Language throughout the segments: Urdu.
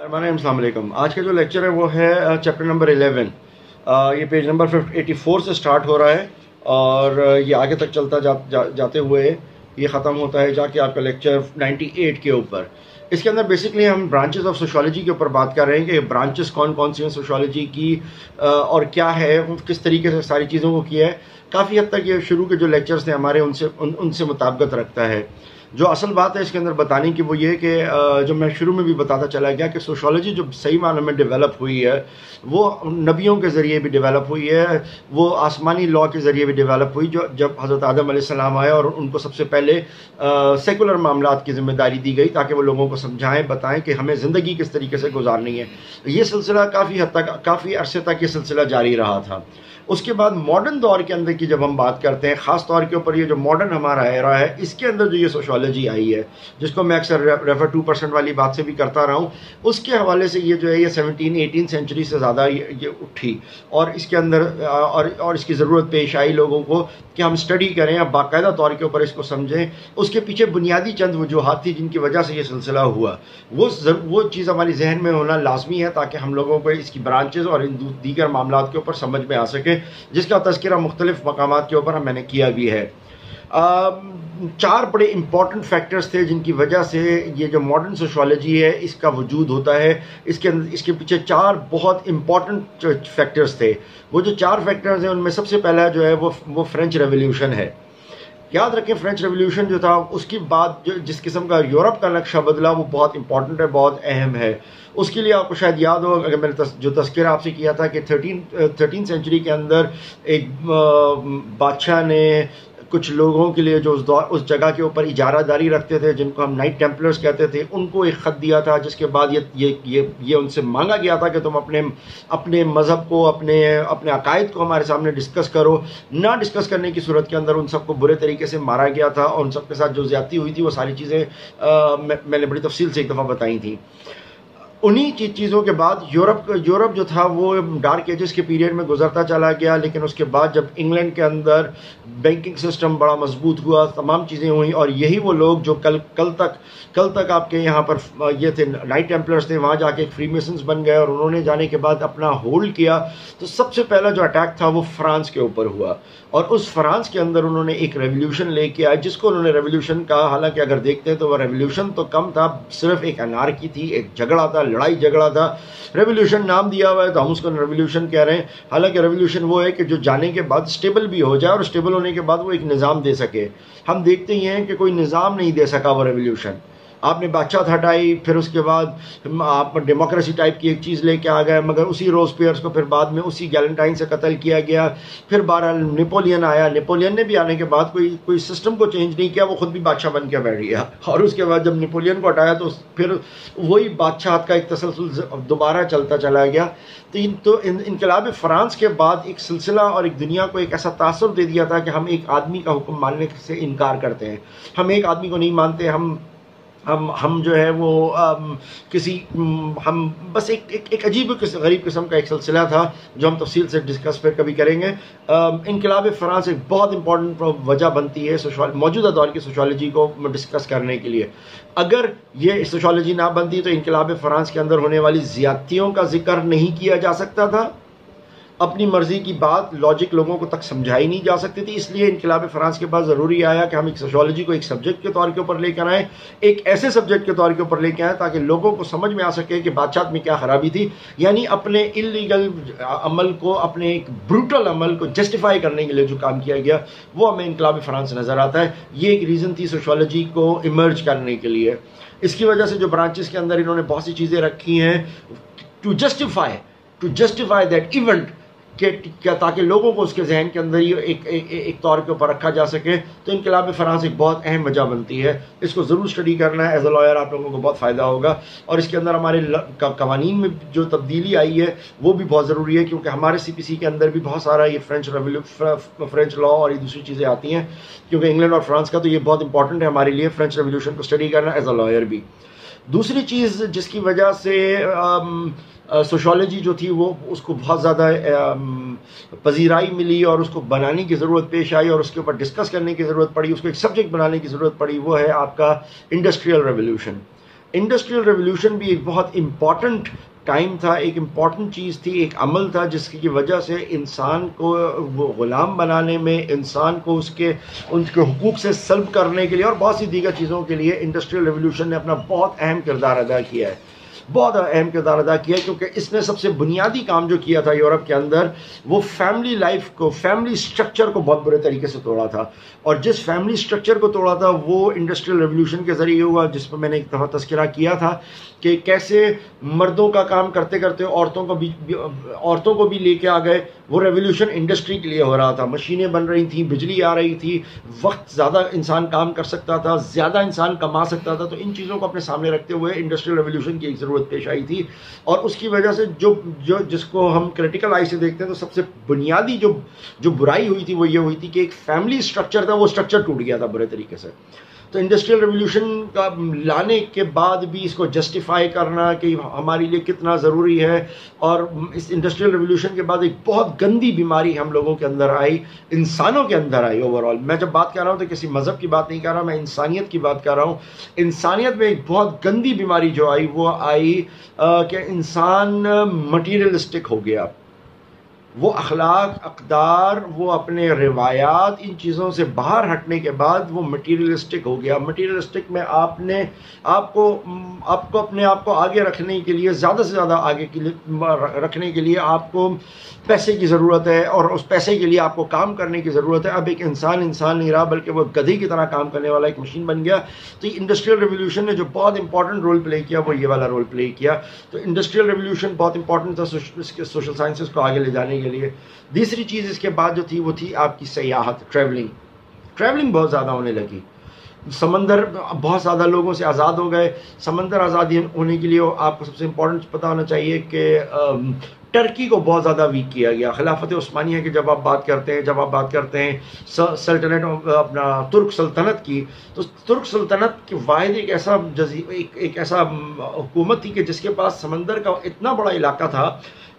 السلام علیکم. آج کا جو لیکچر ہے وہ ہے چیپٹر نمبر 11. یہ پیج نمبر 84 سے سٹارٹ ہو رہا ہے اور یہ آگے تک چلتا جاتے ہوئے یہ ختم ہوتا ہے جا کے آپ کا لیکچر 98 کے اوپر. اس کے اندر بیسکلی ہم برانچز آف سوشالوجی کے اوپر بات کر رہے ہیں کہ برانچز کون کون سی ہیں سوشالوجی کی اور کیا ہے, کس طریقے سے ساری چیزوں کو کیا ہے. کافی حد تک یہ شروع کے جو لیکچرز تھے ہمارے ان سے مطابقت رکھتا ہے. جو اصل بات ہے اس کے اندر بتانے کی وہ یہ کہ جو میں شروع میں بھی بتاتا چلا گیا کہ سوشالوجی جو صحیح معنی میں ڈیولپ ہوئی ہے وہ نبیوں کے ذریعے بھی ڈیولپ ہوئی ہے, وہ آسمانی لاء کے ذریعے بھی ڈیولپ ہوئی. جب حضرت آدم علیہ السلام آئے اور ان کو سب سے پہلے سیکولر معاملات کی ذمہ داری دی گئی تاکہ وہ لوگوں کو سمجھائیں بتائیں کہ ہمیں زندگی کس طریقے سے گزارنی ہے. یہ سلسلہ کافی حد تک کافی عرصے تک یہ سلسلہ جاری رہا تھا. اس کے بعد ماڈرن دور کے اندر کی جب ہم بات کرتے ہیں, خاص طور کے اوپر یہ جو ماڈرن ہمارا ایرا ہے اس کے اندر جو یہ سوشالوجی آئی ہے جس کو میں اکثر ریفر 2% والی بات سے بھی کرتا رہا ہوں, اس کے حوالے سے یہ جو ہے یہ 17-18 سینچری سے زیادہ یہ اٹھی اور اس کے اندر اور اس کی ضرورت پیش آئی لوگوں کو کہ ہم اسٹڈی کریں, اب باقاعدہ طور کے اوپر اس کو سمجھیں. اس کے پیچھے بنیادی چند وجوہات تھی جن کی وجہ سے یہ سلسلہ ہوا. وہ چیز ہماری ذہن میں ہونا لازمی ہے تاکہ ہم لوگوں کو اس کی برانچز اور دیگر معاملات کے اوپر سمجھ میں آ سکے, جس کا تذکرہ مختلف مقامات کے اوپر میں نے کیا بھی ہے. 4 بڑے امپورٹنٹ فیکٹرز تھے جن کی وجہ سے یہ جو ماڈرن سوشالوجی ہے اس کا وجود ہوتا ہے. اس کے پیچھے 4 بہت امپورٹنٹ فیکٹرز تھے. وہ جو 4 فیکٹرز ہیں ان میں سب سے پہلا جو ہے وہ فرینچ ریولیوشن ہے. یاد رکھیں فرینچ ریولیوشن جو تھا اس کے بعد جس قسم کا یورپ کا نقشہ بدلا وہ بہت امپورٹنٹ ہے, بہت اہم ہے. اس کے لیے آپ کو شاید یاد ہو, اگر میں نے جو تذکرہ آپ سے کیا تھا کہ 13 سینچری کے اندر ایک بادشاہ نے کچھ لوگوں کے لیے جو اس جگہ کے اوپر اجارہ داری رکھتے تھے جن کو ہم نائٹ ٹیمپلرز کہتے تھے, ان کو ایک خط دیا تھا جس کے بعد یہ ان سے مانگا گیا تھا کہ تم اپنے مذہب کو اپنے عقائد کو ہمارے سامنے ڈسکس کرو. نہ ڈسکس کرنے کی صورت کے اندر ان سب کو برے طریقے سے مارا گیا تھا اور ان سب کے ساتھ جو زیادتی ہوئی تھی وہ ساری چیزیں میں نے بڑی تفصیل سے ایک دفعہ بتائی تھیں. انہی چیزوں کے بعد یورپ جو تھا وہ ڈارک ایجز کے پیریڈ میں گزرتا چلا گیا, لیکن اس کے بعد جب انگلینڈ کے اندر بینکنگ سسٹم بڑا مضبوط ہوا, تمام چیزیں ہوئیں اور یہی وہ لوگ جو کل تک آپ کے یہاں پر یہ تھے نائٹ ٹیمپلرز تھے, وہاں جا کے ایک فری میسنز بن گئے اور انہوں نے جانے کے بعد اپنا ہولڈ کیا. تو سب سے پہلا جو اٹیک تھا وہ فرانس کے اوپر ہوا اور اس فرانس کے اندر انہوں نے ایک ریولیوشن لے کے آئے جس کو انہوں نے ریولیوشن کہا. حالانکہ اگر دیکھتے ہیں تو وہ ریولیوشن تو کم تھا, صرف ایک انارکی تھی, ایک جھگڑا تھا, لڑائی جھگڑا تھا. ریولیوشن نام دیا ہوا ہے تو ہم اس کو ریولیوشن کہہ رہے ہیں. حالانکہ ریولیوشن وہ ہے کہ جو جانے کے بعد اسٹیبل بھی ہو جائے اور اسٹیبل ہونے کے بعد وہ ایک نظام دے سکے. ہم دیکھتے ہی ہیں کہ کوئی نظام نہیں دے سکا وہ ریولیوشن. آپ نے بادشاہ ہٹائی, پھر اس کے بعد آپ ڈیموکریسی ٹائپ کی ایک چیز لے کے آ گئے, مگر اسی روزپیئرس کو پھر بعد میں اسی گیلنٹائن سے قتل کیا گیا. پھر بہرحال نیپولین آیا, نیپولین نے بھی آنے کے بعد کوئی سسٹم کو چینج نہیں کیا, وہ خود بھی بادشاہ بن کے بیٹھ گیا. اور اس کے بعد جب نیپولین کو ہٹایا تو پھر وہی بادشاہت کا ایک تسلسل دوبارہ چلتا چلا گیا. تو انقلاب فرانس کے بعد ایک سلسلہ اور ایک دنیا کو ایک ایسا تاثر دے دیا تھا کہ ہم ایک آدمی کا حکم ماننے سے انکار کرتے ہیں. ہم ایک آدمی کو نہیں مانتے, ہم جو ہے وہ ہم بس ایک عجیب غریب قسم کا ایک سلسلہ تھا جو ہم تفصیل سے ڈسکس پھر کبھی کریں گے. انقلاب فرانس ایک بہت امپورٹنٹ وجہ بنتی ہے موجودہ دور کی سوشالوجی کو ڈسکس کرنے کے لیے. اگر یہ سوشالوجی نہ بنتی تو انقلاب فرانس کے اندر ہونے والی زیادتیوں کا ذکر نہیں کیا جا سکتا تھا, اپنی مرضی کی بات لاجک لوگوں کو تک سمجھائی نہیں جا سکتی تھی. اس لیے انقلاب فرانس کے بعد ضروری آیا کہ ہم ایک سوشالوجی کو ایک سبجیکٹ کے طور کے اوپر لے کر آئیں, ایک ایسے سبجیکٹ کے طور کے اوپر لے کے آئیں تاکہ لوگوں کو سمجھ میں آ سکے کہ بادشاہت میں کیا خرابی تھی. یعنی اپنے انلیگل عمل کو, اپنے ایک بروٹل عمل کو جسٹیفائی کرنے کے لیے جو کام کیا گیا وہ ہمیں انقلاب فرانس سے نظر آتا ہے. یہ ایک ریزن تھی سوشالوجی کو ایمرج کرنے کے لیے. اس کی وجہ سے جو برانچز کے اندر انہوں نے بہت سی چیزیں رکھی ہیں ٹو جسٹیفائی دیٹ ایونٹ, کیا تاکہ لوگوں کو اس کے ذہن کے اندر ہی ایک طور کے اوپر رکھا جا سکے. تو انقلاب فرانس ایک بہت اہم وجہ بنتی ہے. اس کو ضرور اسٹڈی کرنا ہے, ایز اے لائر آپ لوگوں کو بہت فائدہ ہوگا. اور اس کے اندر ہمارے قوانین میں جو تبدیلی آئی ہے وہ بھی بہت ضروری ہے, کیونکہ ہمارے CPC کے اندر بھی بہت سارا یہ فرینچ لا اور یہ دوسری چیزیں آتی ہیں, کیونکہ انگلینڈ اور فرانس کا تو یہ بہت امپورٹنٹ ہے ہمارے لیے فرینچ ریولیوشن کو اسٹڈی کرنا ایز اے لائر بھی. دوسری چیز جس کی وجہ سے سوشالوجی جو تھی وہ اس کو بہت زیادہ پذیرائی ملی اور اس کو بنانے کی ضرورت پیش آئی اور اس کے اوپر ڈسکس کرنے کی ضرورت پڑی, اس کو ایک سبجیکٹ بنانے کی ضرورت پڑی, وہ ہے آپ کا انڈسٹریل ریولیوشن. انڈسٹریل ریولیوشن بھی ایک بہت امپورٹنٹ ٹائم تھا، ایک امپورٹنٹ چیز تھی، ایک عمل تھا جس کی وجہ سے انسان کو وہ غلام بنانے میں، انسان کو ان کے حقوق سے سلب کرنے کے لیے اور بہت سی دیگر چیزوں کے لیے انڈسٹریل ریولیوشن نے اپنا بہت اہم کردار ادا کیا ہے، بہت اہم کردار ادا کیا، کیونکہ اس نے سب سے بنیادی کام جو کیا تھا یورپ کے اندر، وہ فیملی لائف کو، فیملی سٹرکچر کو بہت برے طریقے سے توڑا تھا، اور جس فیملی سٹرکچر کو توڑا تھا وہ انڈسٹریل ریولیوشن کے ذریعے ہوا، جس پر میں نے ایک دفعہ تذکرہ کیا تھا کہ کیسے مردوں کا کام کرتے کرتے عورتوں کو بھی لے کے آ گئے۔ وہ ریولیوشن انڈسٹری کے لیے ہو رہا تھا، مشینیں بن رہی تھیں، بجلی آ رہی تھی، وقت زیادہ انسان کام کر سکتا تھا، زیادہ انسان کما سکتا تھا، تو ان چیزوں کو اپنے سامنے رکھتے ہوئے انڈسٹریل ریولیوشن کی ایک ضرورت پیش آئی تھی، اور اس کی وجہ سے جس کو ہم کریٹیکل آئی سے دیکھتے ہیں تو سب سے بنیادی جو برائی ہوئی تھی وہ یہ ہوئی تھی کہ ایک فیملی سٹرکچر تھا، وہ سٹرکچر ٹوٹ گیا تھا برے طریقے سے۔ تو انڈسٹریل ریولیوشن کا لانے کے بعد بھی اس کو جسٹیفائی کرنا کہ ہمارے لیے کتنا ضروری ہے، اور اس انڈسٹریل ریولیوشن کے بعد ایک بہت گندی بیماری ہم لوگوں کے اندر آئی، انسانوں کے اندر آئی اوور آل۔ میں جب بات کر رہا ہوں تو کسی مذہب کی بات نہیں کر رہا، میں انسانیت کی بات کر رہا ہوں۔ انسانیت میں ایک بہت گندی بیماری جو آئی وہ آئی کہ انسان مٹیریلسٹک ہو گیا، وہ اخلاق، اقدار، وہ اپنے روایات، ان چیزوں سے باہر ہٹنے کے بعد وہ مٹیریلسٹک ہو گیا۔ مٹیریلسٹک میں آپ کو اپنے آپ کو آگے رکھنے کے لیے، زیادہ سے زیادہ آگے کے لیے رکھنے کے لیے آپ کو پیسے کی ضرورت ہے، اور اس پیسے کے لیے آپ کو کام کرنے کی ضرورت ہے۔ اب ایک انسان نہیں رہا، بلکہ وہ گدھے کی طرح کام کرنے والا ایک مشین بن گیا۔ تو یہ انڈسٹریل ریولیوشن نے جو بہت امپورٹنٹ رول پلے کیا وہ یہ والا رول پلے کیا۔ تو انڈسٹریل ریولیوشن بہت امپورٹنٹ تھا سوشل سائنسز کو آگے لے جانے کے لیے۔ دوسری چیز اس کے بعد جو تھی وہ تھی آپ کی سیاحت، ٹریولنگ بہت زیادہ ہونے لگی۔ سمندر بہت زیادہ لوگوں سے آزاد ہو گئے۔ سمندر آزادی ہونے کے لیے آپ کو سب سے امپورٹنٹ پتہ ہونا چاہیے کہ ٹرکی کو بہت زیادہ ویک کیا گیا۔ خلافت عثمانیہ کی جب آپ بات کرتے ہیں سلطنت اپنا ترک سلطنت کی، تو ترک سلطنت کی واحد ایک ایسا حکومت تھی کہ جس کے پاس سمندر کا اتنا بڑا علاقہ تھا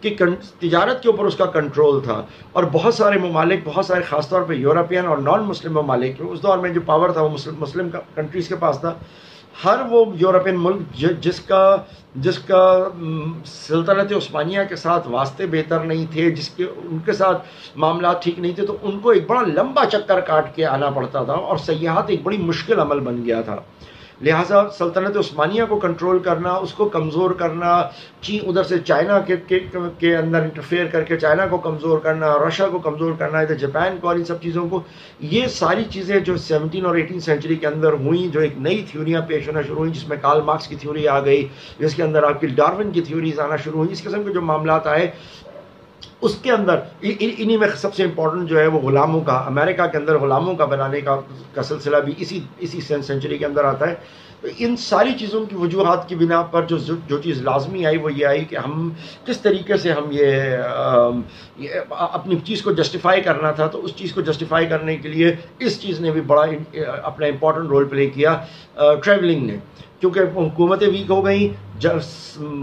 کہ تجارت کے اوپر اس کا کنٹرول تھا، اور بہت سارے ممالک، خاص طور پہ یورپین اور نان مسلم ممالک، اس دور میں جو پاور تھا وہ مسلم کنٹریز کے پاس تھا۔ ہر وہ یورپین ملک جس کا سلطنت عثمانیہ کے ساتھ واسطے بہتر نہیں تھے، ان کے ساتھ معاملات ٹھیک نہیں تھے، تو ان کو ایک بڑا لمبا چکر کاٹ کے آنا پڑتا تھا، اور سیاحت ایک بڑی مشکل عمل بن گیا تھا۔ لہٰذا سلطنت عثمانیہ کو کنٹرول کرنا، اس کو کمزور کرنا، ادھر سے چائنا کے اندر انٹرفیئر کر کے چائنا کو کمزور کرنا، رشیا کو کمزور کرنا، ادھر جاپان کو، اور ان سب چیزوں کو، یہ ساری چیزیں جو 17 اور 18 سینچری کے اندر ہوئیں، جو ایک نئی تھیوریاں پیش ہونا شروع ہوئیں، جس میں کارل مارکس کی تھیوری آ گئی، جس کے اندر آپ کی ڈارون کی تھیوریز آنا شروع ہوئیں، اس قسم کے جو معاملات آئے، اس کے اندر انہی میں سب سے امپورٹنٹ جو ہے وہ غلاموں کا، امریکہ کے اندر غلاموں کا بنانے کا سلسلہ بھی اسی سینچری کے اندر آتا ہے۔ تو ان ساری چیزوں کی وجوہات کی بنا پر جو چیز لازمی آئی وہ یہ آئی کہ ہم کس طریقے سے ہم یہ اپنی چیز کو جسٹیفائی کرنا تھا، تو اس چیز کو جسٹیفائی کرنے کے لیے اس چیز نے بھی بڑا اپنا امپورٹنٹ رول پلے کیا، ٹریولنگ نے، کیونکہ حکومتیں ویک ہو گئیں،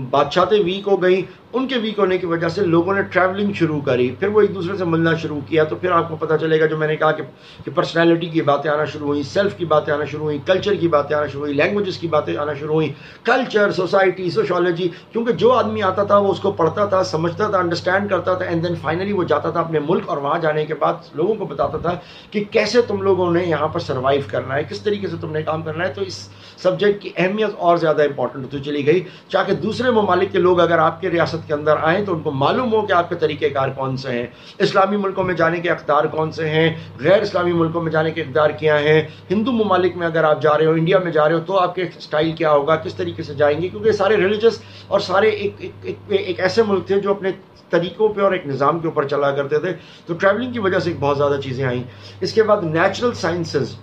بادشاہتیں ویک ہو گئیں، ان کے ویک ہونے کی وجہ سے لوگوں نے ٹریولنگ شروع کری، پھر وہ ایک دوسرے سے ملنا شروع کیا، تو پھر آپ کو پتہ چلے گا جو میں نے کہا کہ پرسنالٹی کی باتیں آنا شروع ہوئیں، سیلف کی باتیں آنا شروع ہوئیں، کلچر کی باتیں آنا شروع ہوئیں، لینگویجز کی باتیں آنا شروع ہوئیں، کلچر، سوسائٹی، سوشالوجی، کیونکہ جو آدمی آتا تھا وہ اس کو پڑھتا تھا، سمجھتا تھا، انڈرسٹینڈ کرتا تھا، اینڈ دین فائنلی وہ جاتا تھا اپنے ملک، اور وہاں جانے کے بعد لوگوں کو بتاتا تھا کہ کیسے تم لوگوں نے یہاں پر سروائیو کرنا ہے، کس طریقے سے تم نے کام کرنا ہے۔ تو اس سبجیکٹ کی اہمیت اور زیادہ امپورٹنٹ ہوتی چلی گئی، تاکہ دوسرے ممالک کے لوگ اگر آپ کے ریاست کے اندر آئیں تو ان کو معلوم ہو کہ آپ کے طریقہ کار کون سے ہیں، اسلامی ملکوں میں جانے کے اقدار کون سے ہیں، غیر اسلامی ملکوں میں جانے کے اقدار کیا ہیں، ہندو ممالک میں اگر آپ جا رہے ہو، انڈیا میں جا رہے ہو، تو آپ کے سٹائل کیا ہوگا، کس طریقے سے جائیں گے، کیونکہ سارے ریلیجس اور سارے ایک ایسے ملک تھے جو اپنے طریقوں پہ اور ایک نظام کے اوپر چلا کرتے تھے۔ تو ٹریولنگ کی وجہ سے بہت زیادہ چیزیں آئیں۔ اس کے بعد نیچرل سائنسز،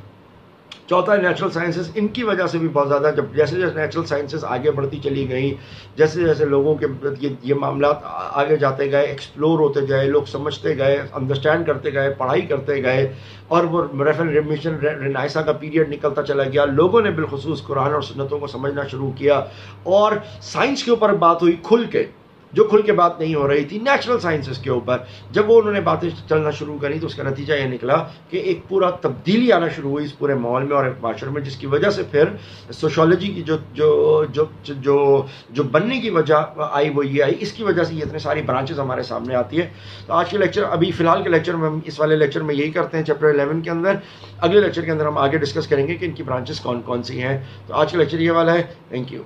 چوتھا نیچرل سائنسز، ان کی وجہ سے بھی بہت زیادہ، جب جیسے نیچرل سائنسز آگے بڑھتی چلی گئیں، جیسے لوگوں کے یہ معاملات آگے جاتے گئے، ایکسپلور ہوتے گئے، لوگ سمجھتے گئے، انڈرسٹینڈ کرتے گئے، پڑھائی کرتے گئے، اور وہ ریفرمیشن رینائسا کا پیریڈ نکلتا چلا گیا، لوگوں نے بالخصوص قرآن اور سنتوں کو سمجھنا شروع کیا، اور سائنس کے اوپر بات ہوئی کھل کے، جو کھل کے بات نہیں ہو رہی تھی نیچرل سائنسز کے اوپر. جب وہ انہوں نے باتیں چلنا شروع کریں تو اس کا نتیجہ یہ نکلا کہ ایک پورا تبدیلی آنا شروع ہوئی اس پورے ماحول میں اور ایک معاشرے میں, جس کی وجہ سے پھر سوشولوجی کی جو بننے کی وجہ آئی وہ یہ آئی. اس کی وجہ سے یہ اتنے ساری برانچز ہمارے سامنے آتی ہے. تو آج کے لیکچر, ابھی فی الحال کے لیکچر میں, اس والے لیکچر میں یہی کرتے ہیں چیپٹر 11 کے اندر. اگلے لیکچر کے اندر ہم آگے ڈسکس کریں گے کہ ان کی برانچز کون کون سی ہیں. تو آج کا لیکچر یہ والا ہے. Thank you.